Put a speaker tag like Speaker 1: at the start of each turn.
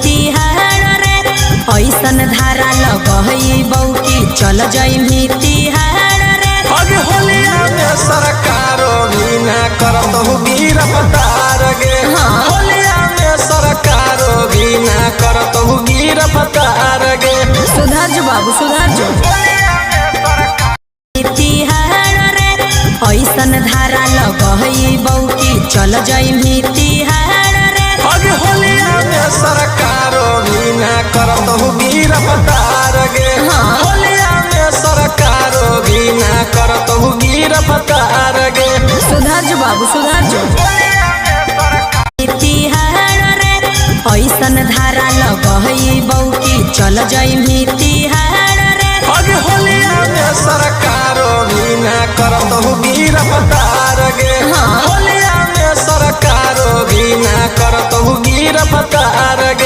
Speaker 1: तिहार रे ऐसन धारा लगई बौकी चल जाई तिहार रे।
Speaker 2: अगे होलिया में सरकारो भी ना करत हो गिरफ्तार गे। होलिया में सरकारो भी ना करत हो गिरफ्तार गे।
Speaker 1: सुधार जो बाबू सुधार जो। तिहार रे ऐसन धारा लगई बौकी चल जाई तिहार रे।
Speaker 2: अगे होलिया में सरकारो भी ना करत हो गिरफ्तार गे। होलिया में सरकारो भी ना करत हो गिरफ्तार गे।
Speaker 1: सुधार जो बाबू सुधार जो। तिहार रे ऐसन धारा लगई बौकी चल जाई तिहार रे।
Speaker 2: अगे होलिया में सरकारो भी ना करत हो गिरफ्तार गे। होलिया में सरकारो भी ना करत हो गिरफ्तार गे।